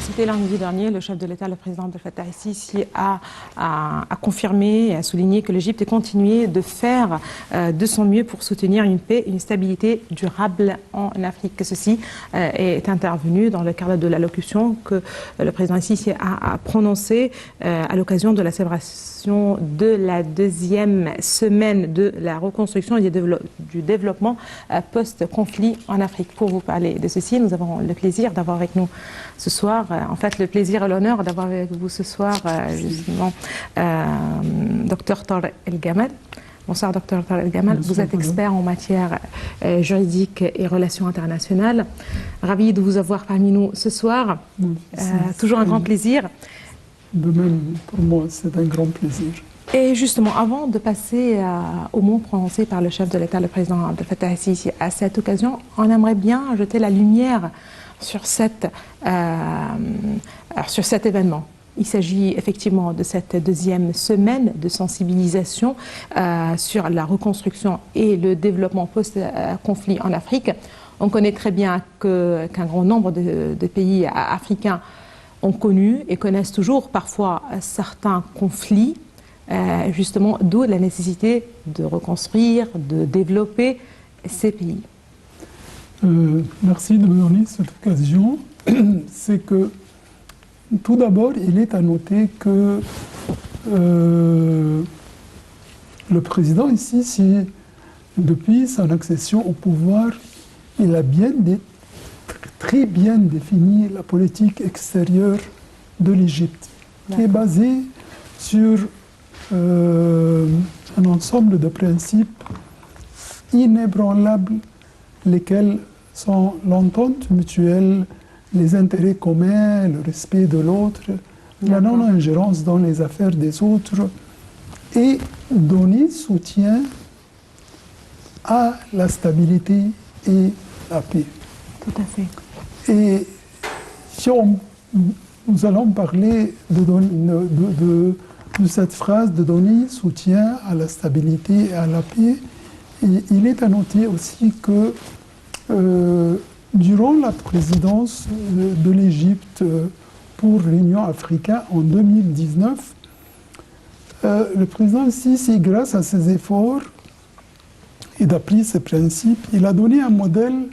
C'était lundi dernier, le chef de l'État, le président Abdel Fattah el-Sisi, a confirmé et a souligné que l'Égypte continuait de faire de son mieux pour soutenir une paix et une stabilité durable en Afrique. Ceci est intervenu dans le cadre de l'allocution que le président el-Sisi a prononcée à l'occasion de la célébration de la deuxième semaine de la reconstruction et du développement post-conflit en Afrique. Pour vous parler de ceci, nous avons le plaisir d'avoir avec nous ce soir, en fait le plaisir et l'honneur d'avoir avec vous ce soir justement Dr Tarek El Gamal. Bonsoir Dr Tarek El Gamal, vous êtes expert en matière juridique et relations internationales. Ravi de vous avoir parmi nous ce soir, toujours un grand plaisir. De même, pour moi, c'est un grand plaisir. Et justement, avant de passer au mot prononcé par le chef de l'État, le président Abdel Fattah el-Sisi, à cette occasion, on aimerait bien jeter la lumière sur cet événement. Il s'agit effectivement de cette deuxième semaine de sensibilisation sur la reconstruction et le développement post-conflit en Afrique. On connaît très bien qu'un grand nombre de pays africains ont connu et connaissent toujours parfois certains conflits, justement d'où la nécessité de reconstruire, de développer ces pays. Merci de me donner cette occasion. C'est que, tout d'abord, il est à noter que le président ici, depuis son accession au pouvoir, il a très bien défini la politique extérieure de l'Égypte, qui est basée sur un ensemble de principes inébranlables, lesquels sont l'entente mutuelle, les intérêts communs, le respect de l'autre, la non-ingérence dans les affaires des autres et donner soutien à la stabilité et la paix. Tout à fait. Et si nous allons parler de cette phrase de donner soutien à la stabilité et à la paix, il est à noter aussi que durant la présidence de l'Égypte pour l'Union africaine en 2019, le président Sisi, grâce à ses efforts et d'après ses principes, il a donné un modèle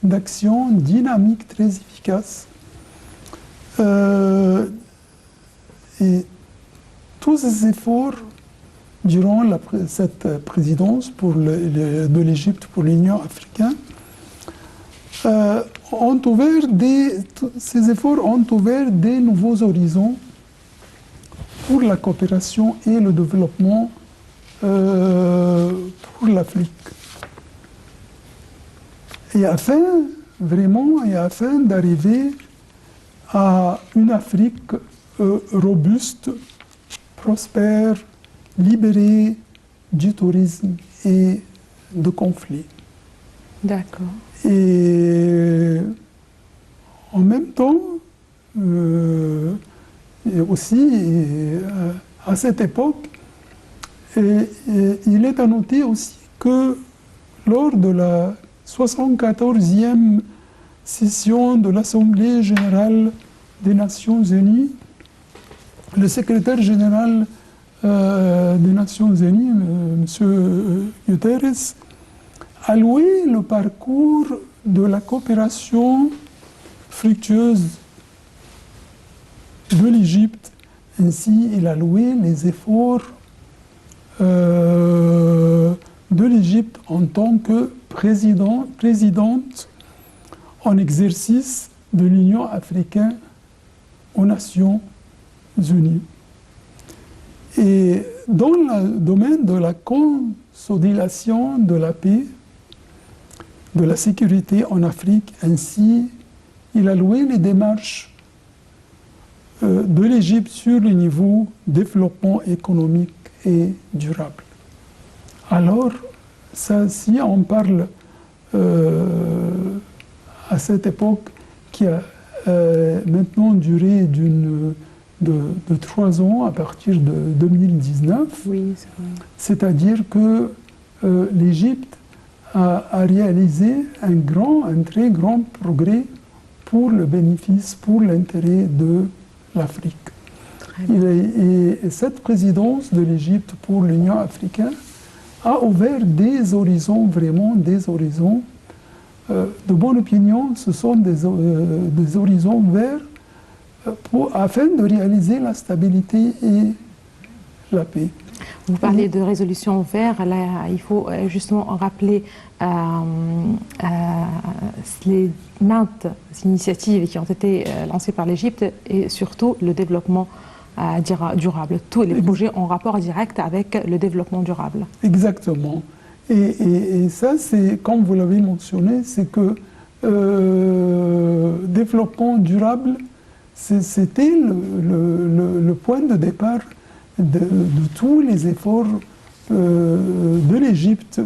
d'action dynamique très efficace. Et tous ces efforts durant cette présidence de l'Égypte pour l'Union africaine, ces efforts ont ouvert des nouveaux horizons pour la coopération et le développement pour l'Afrique. Et afin d'arriver à une Afrique robuste, prospère, libérée du tourisme et de conflits. D'accord. Et en même temps, aussi, à cette époque, il est à noter aussi que lors de la 74e session de l'Assemblée générale des Nations unies, le secrétaire général des Nations unies, M. Guterres, a loué le parcours de la coopération fructueuse de l'Égypte. Ainsi, il a loué les efforts de l'Égypte en tant que présidente en exercice de l'Union africaine aux Nations unies. Et dans le domaine de la consolidation de la paix, de la sécurité en Afrique, ainsi, il a loué les démarches de l'Égypte sur le niveau développement économique et durable. Alors, ça, si on parle à cette époque qui a maintenant duré de 3 ans à partir de 2019, oui, c'est-à-dire que l'Égypte a réalisé un très grand progrès pour le bénéfice, pour l'intérêt de l'Afrique. Et cette présidence de l'Égypte pour l'Union africaine a ouvert des horizons, vraiment des horizons. De bonne opinion, ce sont des horizons verts afin de réaliser la stabilité et la paix. Vous parlez de résolution vert, là, il faut justement rappeler les maintes initiatives qui ont été lancées par l'Égypte et surtout le développement durable. Tous les projets en rapport direct avec le développement durable. Exactement. Et ça, c'est, comme vous l'avez mentionné, c'est que développement durable, c'était le point de départ de tous les efforts de l'Égypte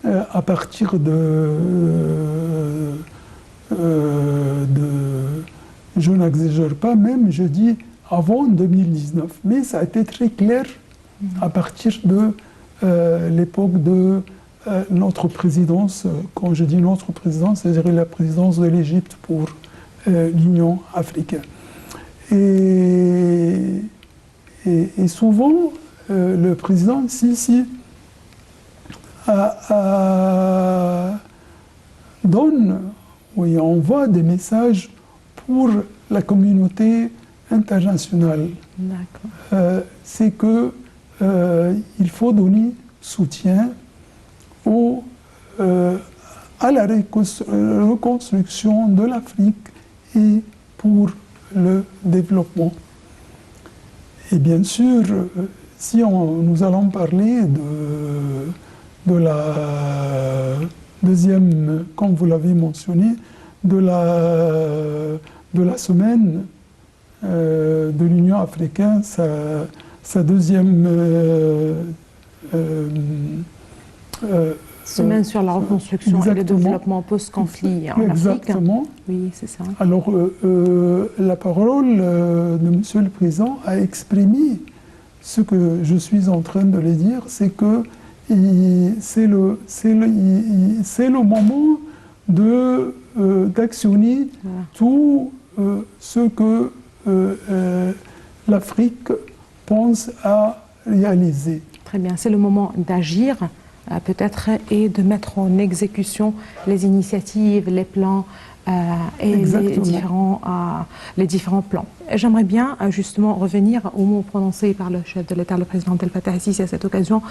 à partir je n'exagère pas, même je dis avant 2019. Mais ça a été très clair à partir de l'époque de notre présidence. Quand je dis notre présidence, c'est-à-dire la présidence de l'Égypte pour l'Union africaine. Et souvent, le président Sisi envoie des messages pour la communauté internationale. C'est que il faut donner soutien à la reconstruction de l'Afrique et pour le développement. Et bien sûr, si nous allons parler de la deuxième, comme vous l'avez mentionné, de la semaine de l'Union africaine, sa deuxième semaine sur la reconstruction et le développement post-conflit en Afrique. Exactement. Oui, c'est ça. Alors, la parole de Monsieur le Président a exprimé ce que je suis en train de le dire, c'est que c'est le moment d'actionner tout ce que l'Afrique pense à réaliser. Très bien, c'est le moment d'agir peut-être et de mettre en exécution les initiatives, les plans et les différents plans. J'aimerais bien justement revenir aux mots prononcés par le chef de l'État, le président Abdel Fattah el-Sisi, à cette occasion,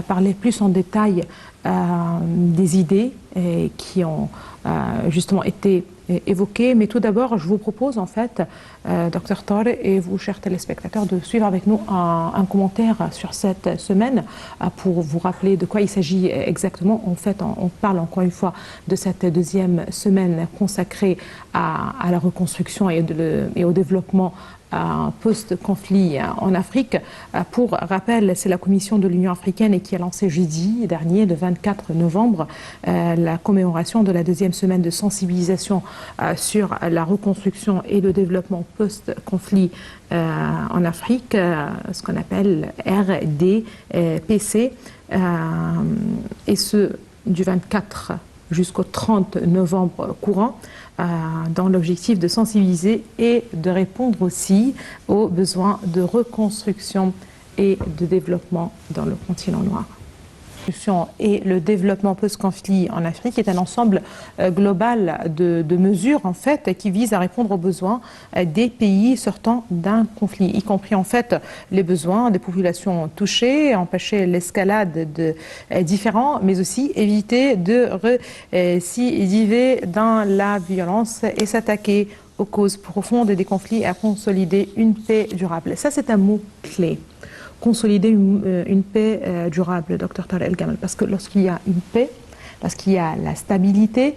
parler plus en détail des idées qui ont justement été évoquées. Mais tout d'abord, je vous propose en fait, Dr Tarek et vous, chers téléspectateurs, de suivre avec nous un commentaire sur cette semaine pour vous rappeler de quoi il s'agit exactement. En fait, on parle encore une fois de cette deuxième semaine consacrée à la reconstruction et au développement post-conflit en Afrique. Pour rappel, c'est la Commission de l'Union africaine qui a lancé jeudi dernier, le 24 novembre, la commémoration de la deuxième semaine de sensibilisation sur la reconstruction et le développement post-conflit en Afrique, ce qu'on appelle RDPC, et ce du 24 jusqu'au 30 novembre courant, dans l'objectif de sensibiliser et de répondre aussi aux besoins de reconstruction et de développement dans le continent noir. Et le développement post-conflit en Afrique est un ensemble global de mesures en fait qui visent à répondre aux besoins des pays sortant d'un conflit, y compris en fait les besoins des populations touchées, empêcher l'escalade de différents, mais aussi éviter de récidiver dans la violence et s'attaquer aux causes profondes des conflits et à consolider une paix durable. Ça, c'est un mot clé. Consolider une paix durable, Dr Tarek El-Gamal, parce que lorsqu'il y a une paix, lorsqu'il y a la stabilité,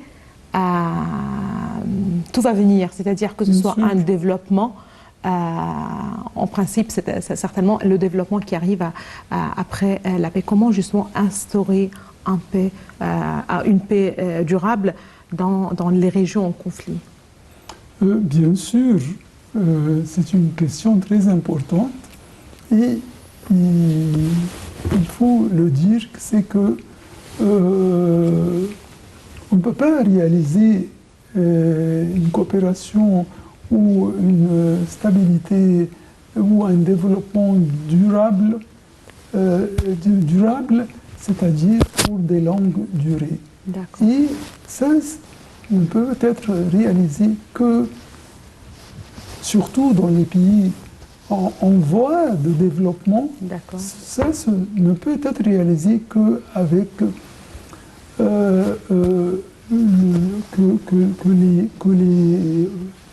tout va venir, c'est-à-dire que ce soit un développement, en principe, c'est certainement le développement qui arrive après la paix. Comment justement instaurer une paix durable dans les régions en conflit? Bien sûr, c'est une question très importante et il faut le dire, c'est que on ne peut pas réaliser une coopération ou une stabilité ou un développement durable, c'est-à-dire pour des longues durées. Et ça ne peut être réalisé que, surtout dans les pays en voie de développement, ça ne peut être réalisé qu'avec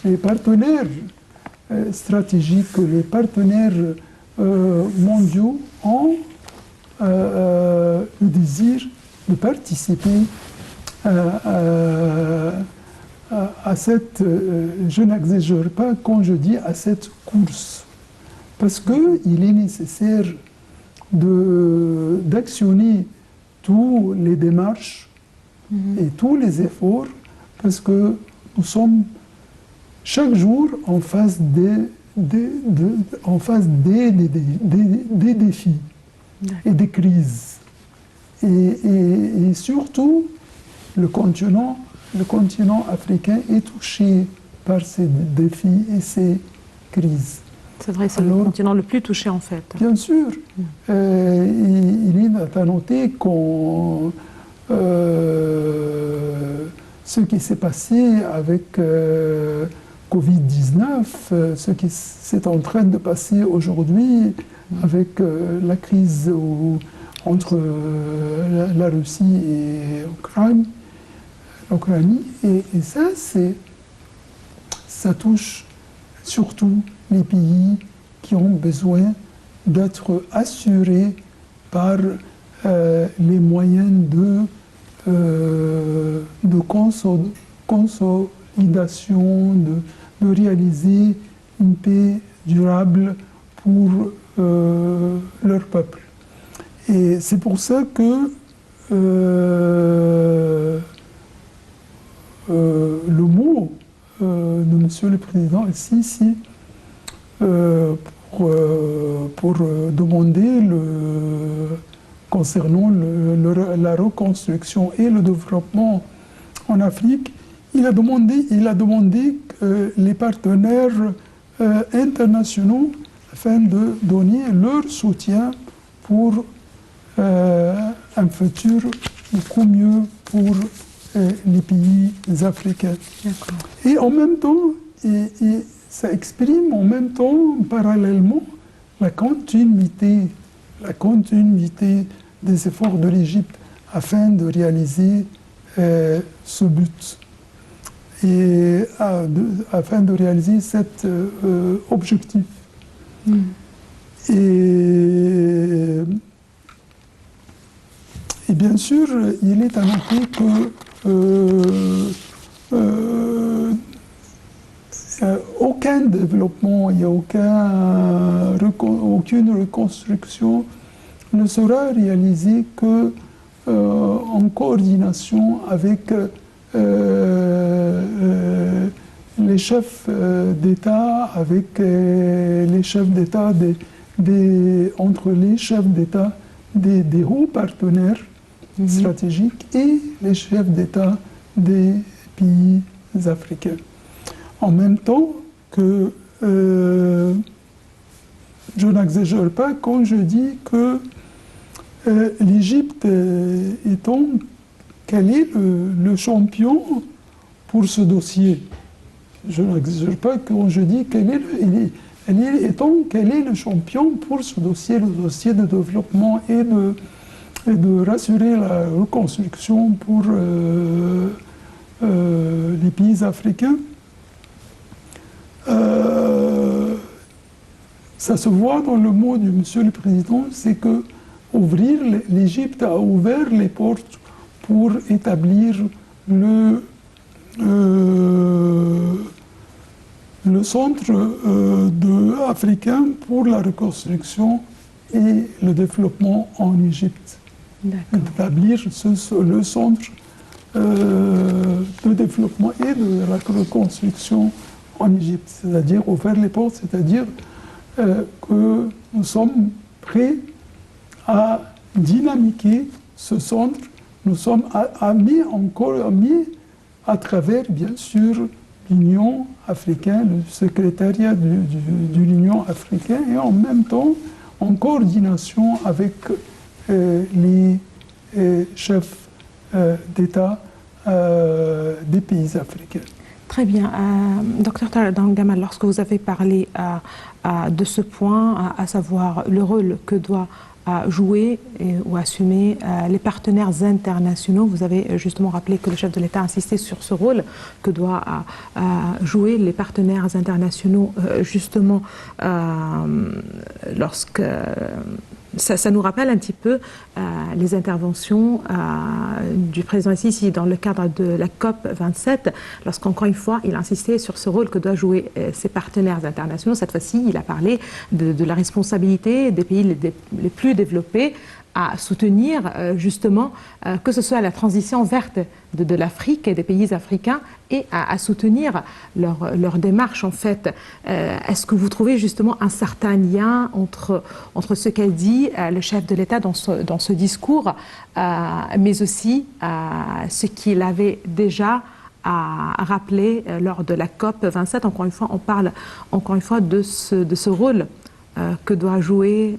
les partenaires stratégiques, que les partenaires mondiaux ont le désir de participer à cette, je n'exagère pas quand je dis à cette course, parce qu'il est nécessaire d'actionner toutes les démarches et tous les efforts, parce que nous sommes chaque jour en face des défis et des crises. Et surtout, le continent africain est touché par ces défis et ces crises. C'est vrai, c'est le continent le plus touché en fait. Bien sûr. Il est à noter ce qui s'est passé avec Covid-19, ce qui est en train de passer aujourd'hui avec la crise entre la Russie et l'Ukraine. Et ça touche surtout les pays qui ont besoin d'être assurés par les moyens de consolidation, de réaliser une paix durable pour leur peuple. Et c'est pour ça que le mot de Monsieur le Président ici, pour demander concernant la reconstruction et le développement en Afrique, il a demandé les partenaires internationaux afin de donner leur soutien pour un futur beaucoup mieux pour les pays africains. Et en même temps, ça exprime en même temps, parallèlement, la continuité des efforts de l'Égypte afin de réaliser ce but et afin de réaliser cet objectif. Et bien sûr, il est à noter que aucun développement, il n'y a aucune reconstruction ne sera réalisée en coordination avec les chefs d'État, avec les chefs d'État entre les chefs d'État des hauts partenaires stratégiques et les chefs d'État des pays africains. En même temps que je n'exagère pas quand je dis que l'Égypte étant quel est le champion pour ce dossier. Je n'exagère pas quand je dis quel est le champion pour ce dossier, le dossier de développement et de rassurer la reconstruction pour les pays africains. Ça se voit dans le mot du Monsieur le Président, c'est que l'Égypte a ouvert les portes pour établir le centre africain pour la reconstruction et le développement en Égypte. D'établir le centre de développement et de la reconstruction en Égypte, c'est-à-dire ouvrir les portes, c'est-à-dire que nous sommes prêts à dynamiquer ce centre. Nous sommes à à travers, bien sûr, l'Union africaine, le secrétariat de l'Union africaine, et en même temps en coordination avec les chefs d'État des pays africains. Très bien. Docteur Gamal, lorsque vous avez parlé de ce point, à savoir le rôle que doit jouer ou assumer les partenaires internationaux, vous avez justement rappelé que le chef de l'État a insisté sur ce rôle que doivent jouer les partenaires internationaux, justement, lorsque... Ça nous rappelle un petit peu les interventions du président ici dans le cadre de la COP 27, lorsqu'encore une fois il insistait sur ce rôle que doivent jouer ses partenaires internationaux. Cette fois-ci, il a parlé de la responsabilité des pays les plus développés à soutenir justement que ce soit la transition verte de l'Afrique et des pays africains et à soutenir leur démarche en fait. Est-ce que vous trouvez justement un certain lien entre ce qu'a dit le chef de l'État dans ce discours, mais aussi ce qu'il avait déjà rappelé lors de la COP 27? Encore une fois, on parle encore une fois de ce rôle que doit jouer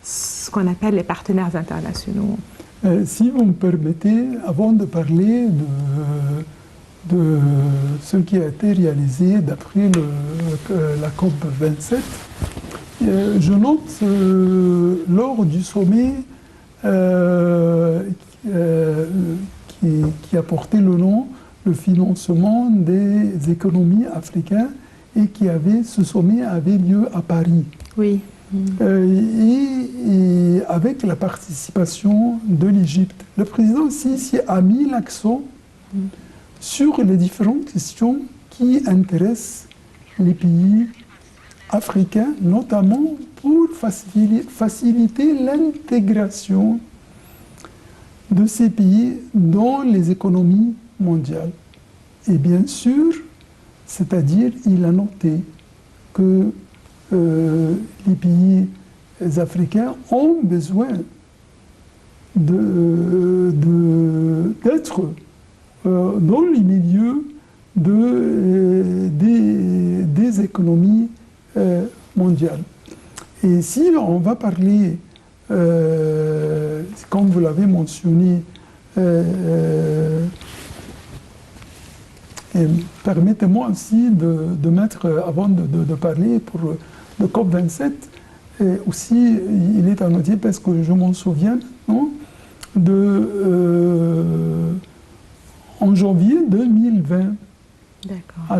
ce qu'on appelle les partenaires internationaux. Si vous me permettez, avant de parler de ce qui a été réalisé d'après la COP 27, je note lors du sommet qui a porté le nom le financement des économies africaines et ce sommet avait lieu à Paris. Oui. Et avec la participation de l'Égypte. Le président Sisi a mis l'accent sur les différentes questions qui intéressent les pays africains, notamment pour faciliter l'intégration de ces pays dans les économies mondiales. Et bien sûr, c'est-à-dire, il a noté que les pays africains ont besoin d'être dans les milieux des économies mondiales. Et si on va parler, comme vous l'avez mentionné, permettez-moi aussi de mettre, avant de parler pour le COP27, aussi, il est à noter, parce que je m'en souviens, non, en janvier 2020, à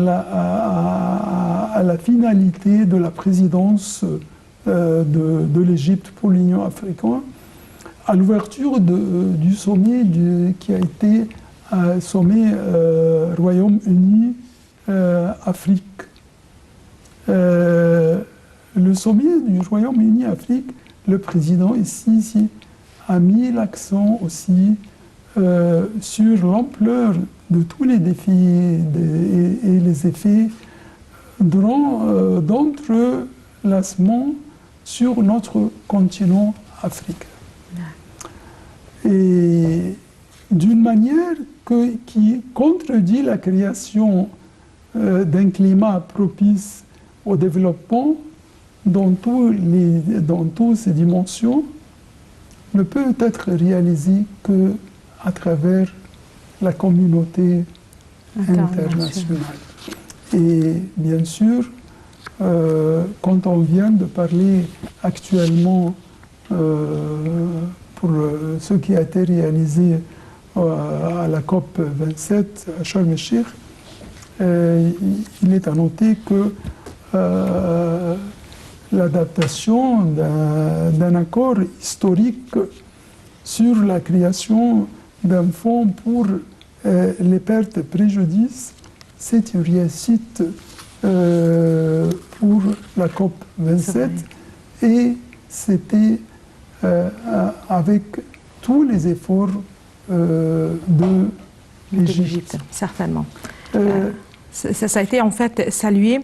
la finalité de la présidence de l'Égypte pour l'Union africaine, à l'ouverture du sommet qui a été sommet Royaume-Uni-Afrique. Le sommet du Royaume-Uni-Afrique, le président ici a mis l'accent aussi sur l'ampleur de tous les défis et les effets d'entrelacement sur notre continent africain. Et d'une manière qui contredit la création d'un climat propice au développement dans toutes ces dimensions, ne peut être réalisé qu'à travers la communauté internationale. Et bien sûr, quand on vient de parler actuellement pour ce qui a été réalisé à la COP 27 à Sharm el-Sheikh, il est à noter que l'adaptation d'un accord historique sur la création d'un fonds pour les pertes et préjudices, c'est une réussite pour la COP 27 et c'était avec tous les efforts de l'Égypte. Certainement. Ça a été en fait salué.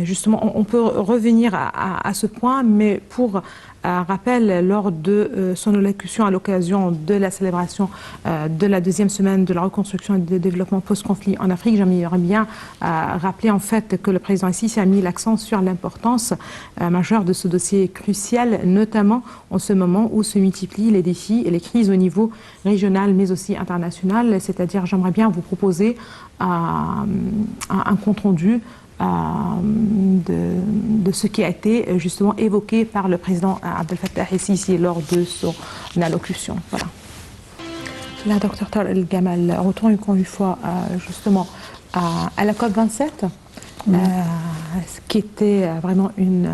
Justement, on peut revenir à ce point, mais pour rappel, lors de son allocution à l'occasion de la célébration de la deuxième semaine de la reconstruction et du développement post-conflit en Afrique, j'aimerais bien rappeler en fait que le président Sisi a mis l'accent sur l'importance majeure de ce dossier crucial, notamment en ce moment où se multiplient les défis et les crises au niveau régional, mais aussi international. C'est-à-dire, j'aimerais bien vous proposer un compte-rendu de ce qui a été justement évoqué par le président Abdel Fattah el-Sisi lors de son allocution. Voilà. Là, Dr Tal El Gamal, retourne encore une fois justement à la COP27, ce qui était vraiment une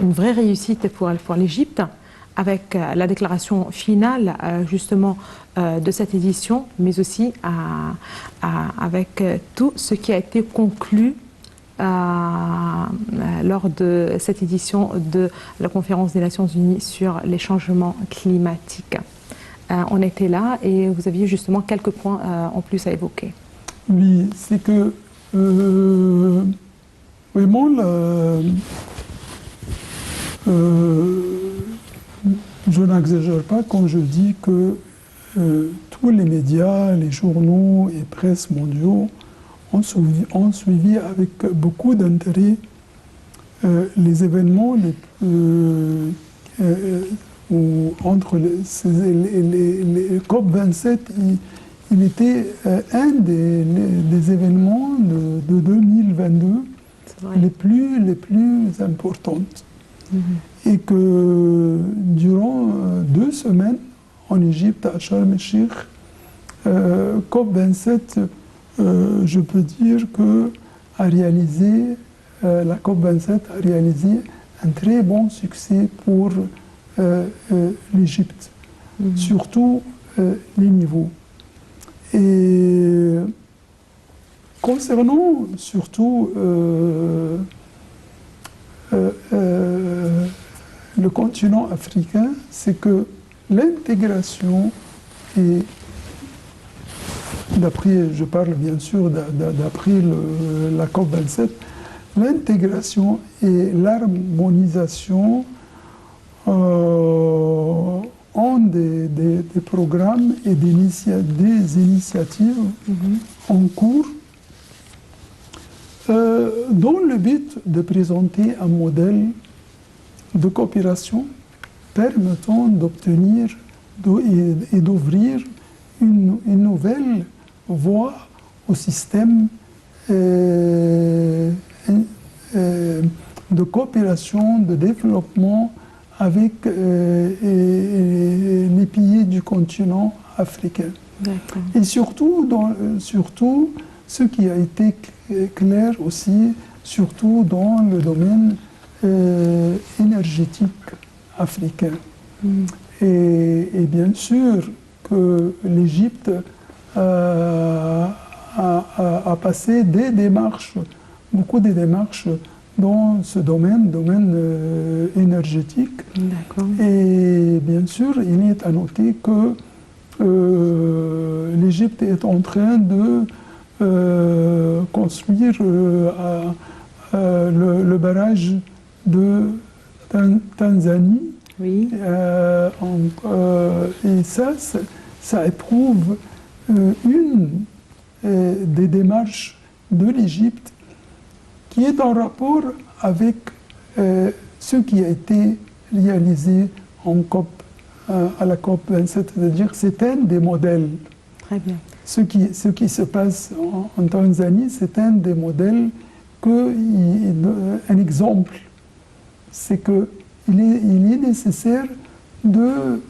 vraie réussite pour l'Égypte, avec la déclaration finale justement de cette édition, mais aussi avec tout ce qui a été conclu lors de cette édition de la conférence des Nations Unies sur les changements climatiques. On était là et vous aviez justement quelques points en plus à évoquer. Oui, c'est que vraiment je n'exagère pas quand je dis que tous les médias, les journaux et presse mondiaux ont suivi avec beaucoup d'intérêt les événements où entre les COP27, il était un des événements de 2022 les plus importantes. Et que durant 2 semaines en Égypte, à Sharm el-Sheikh, COP27, je peux dire que la COP27 a réalisé un très bon succès pour l'Égypte, surtout les niveaux. Et concernant surtout le continent africain, c'est que l'intégration, et je parle bien sûr d'après la COP27, l'intégration et l'harmonisation ont des programmes et des initiatives en cours dans le but de présenter un modèle de coopération permettant d'obtenir et d'ouvrir une nouvelle voie au système de coopération, de développement avec les pays du continent africain. Et surtout, ce qui a été clair aussi, surtout dans le domaine énergétique africain. Et bien sûr que l'Égypte a passé beaucoup de démarches dans ce domaine énergétique. Et bien sûr, il est à noter que l'Égypte est en train de construire le barrage de Tanzanie. Oui. Et ça éprouve une des démarches de l'Égypte qui est en rapport avec ce qui a été réalisé à la COP27, c'est-à-dire c'est un des modèles. Très bien. Ce qui se passe en Tanzanie, c'est un des modèles un exemple, c'est qu'il est nécessaire de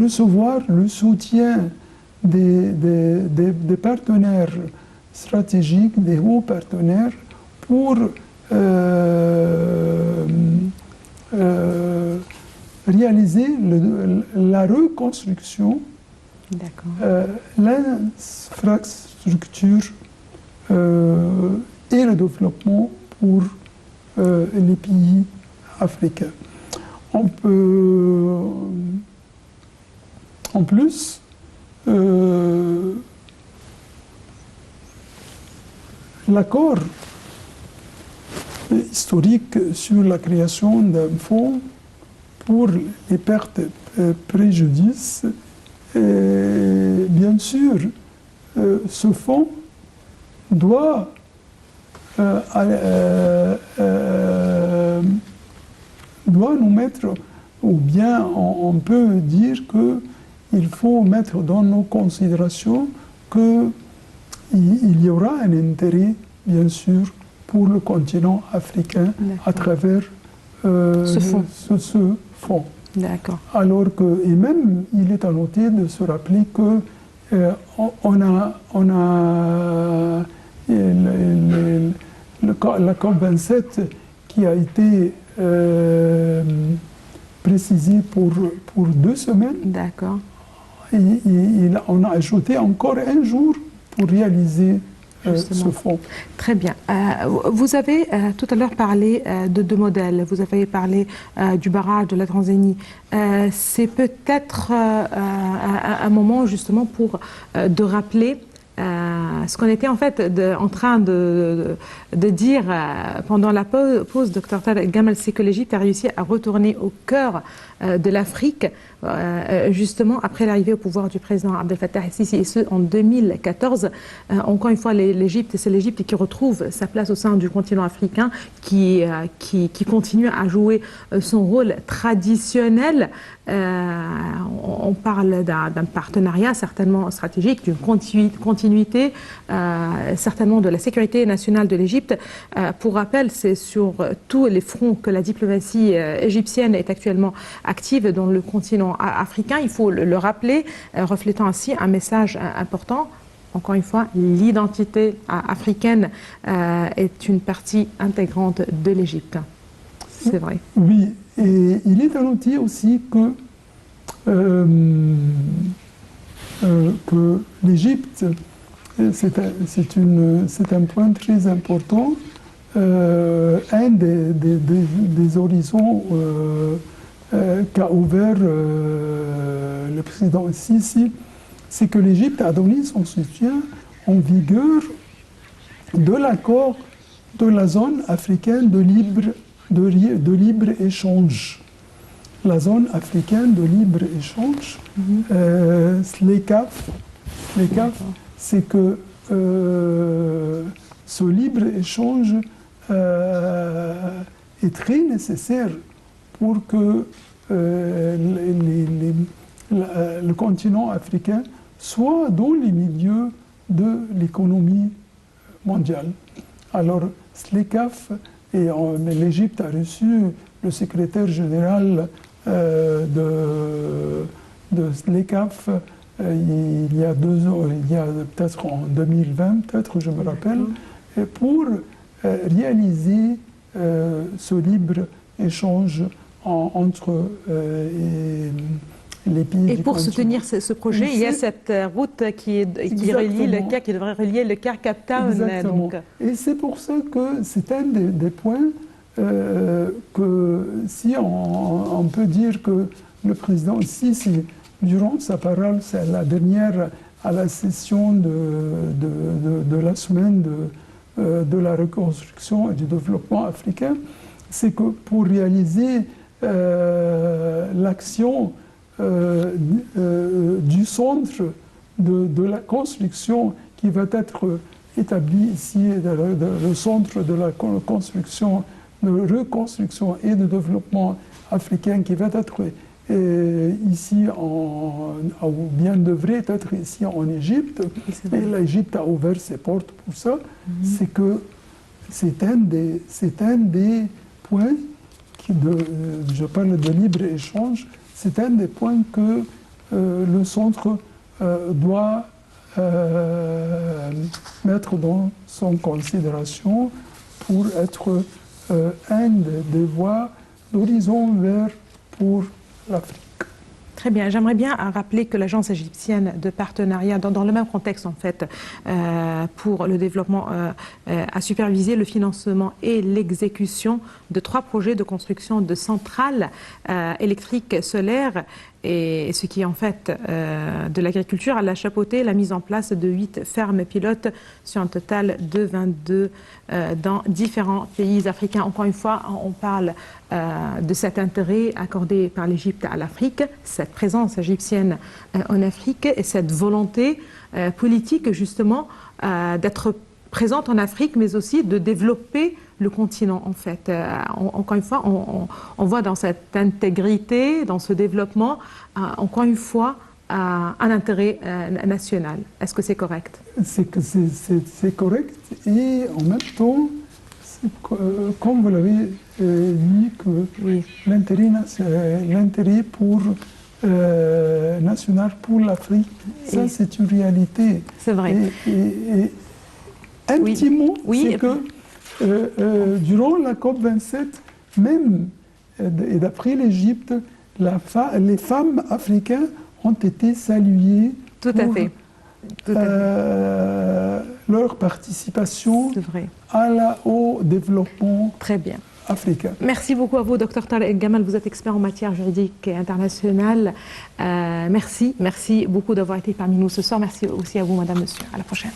recevoir le soutien des partenaires stratégiques, des hauts partenaires, pour réaliser la reconstruction, l'infrastructure et le développement pour les pays africains. On peut, en plus, l'accord historique sur la création d'un fonds pour les pertes et préjudices, bien sûr, ce fonds doit nous mettre, ou bien on peut dire qu'il faut mettre dans nos considérations qu'il y aura un intérêt, bien sûr, pour le continent africain à travers ce fonds. D'accord. Alors que, et même, il est à noter de se rappeler que on a la COP27 qui a été précisée pour 2 semaines. D'accord. On a ajouté encore un jour pour réaliser ce fonds. Très bien. Vous avez tout à l'heure parlé de 2 modèles. Vous avez parlé du barrage de la Tanzanie. C'est peut-être un moment justement pour de rappeler ce qu'on était en fait en train de dire pendant la pause, Dr Tarek Gamal, c'est que l'Égypte a réussi à retourner au cœur de l'Afrique, justement après l'arrivée au pouvoir du président Abdel Fattah el-Sisi, et ce en 2014. Encore une fois, l'Égypte, c'est l'Égypte qui retrouve sa place au sein du continent africain, qui continue à jouer son rôle traditionnel. On parle d'un partenariat certainement stratégique, d'une continuité, certainement de la sécurité nationale de l'Égypte. Pour rappel, c'est sur tous les fronts que la diplomatie égyptienne est actuellement active dans le continent africain. Il faut le rappeler, reflétant ainsi un message important. Encore une fois, l'identité africaine est une partie intégrante de l'Égypte. C'est vrai. Oui, et il est à noter aussi que l'Égypte, c'est un point très important. Un des horizons qu'a ouvert le président Sisi, c'est que l'Égypte a donné son soutien en vigueur de l'accord de la zone africaine de libre-échange. La zone africaine de libre-échange, SLECAF, c'est que ce libre-échange est très nécessaire pour que le continent africain soit dans les milieux de l'économie mondiale. Alors, SLECAF, et l'Égypte a reçu le secrétaire général de SLECAF il y a 2 ans, il y a peut-être en 2020, peut-être, je me rappelle, pour réaliser ce libre-échange entre les pays. Et pour soutenir ce projet, il y a cette route qui devrait relier le Caire Cape Town. Exactement. Et c'est pour ça que c'est un des points que si on peut dire que le président Sisi, durant sa parole, c'est la dernière à la session de la semaine de la reconstruction et du développement africain, c'est que pour réaliser l'action du centre de la construction qui va être établi ici, le centre de la construction, de reconstruction et de développement africain qui va être ici, ou bien devrait être ici en Égypte, et l'Égypte a ouvert ses portes pour ça, c'est que c'est un des points, je parle de libre-échange, c'est un des points que le centre doit mettre dans son considération pour être un des voies d'horizon vert pour l'Afrique. Très bien. J'aimerais bien rappeler que l'Agence égyptienne de partenariat, dans le même contexte en fait, pour le développement, a supervisé le financement et l'exécution de 3 projets de construction de centrales électriques solaires et ce qui est en fait de l'agriculture. Elle a chapeauté la mise en place de 8 fermes pilotes sur un total de 22 dans différents pays africains. Encore une fois, on parle de cet intérêt accordé par l'Égypte à l'Afrique, cette présence égyptienne en Afrique et cette volonté politique justement d'être présente en Afrique, mais aussi de développer le continent en fait. Encore une fois, on voit dans cette intégrité, dans ce développement, encore une fois, un intérêt national. Est-ce que c'est correct? C'est correct et en même temps, comme vous l'avez dit, que Oui. l'intérêt pour national pour l'Afrique, ça c'est une réalité. C'est vrai. Et intimement, Oui. c'est que durant la COP27, même et d'après l'Égypte, les femmes africaines ont été saluées Tout à fait. Tout à fait. Leur participation C'est vrai. au développement Très bien. africain. Merci beaucoup à vous, Dr Tarek Gamal. Vous êtes expert en matière juridique et internationale. Merci beaucoup d'avoir été parmi nous ce soir. Merci aussi à vous, Madame, Monsieur. À la prochaine.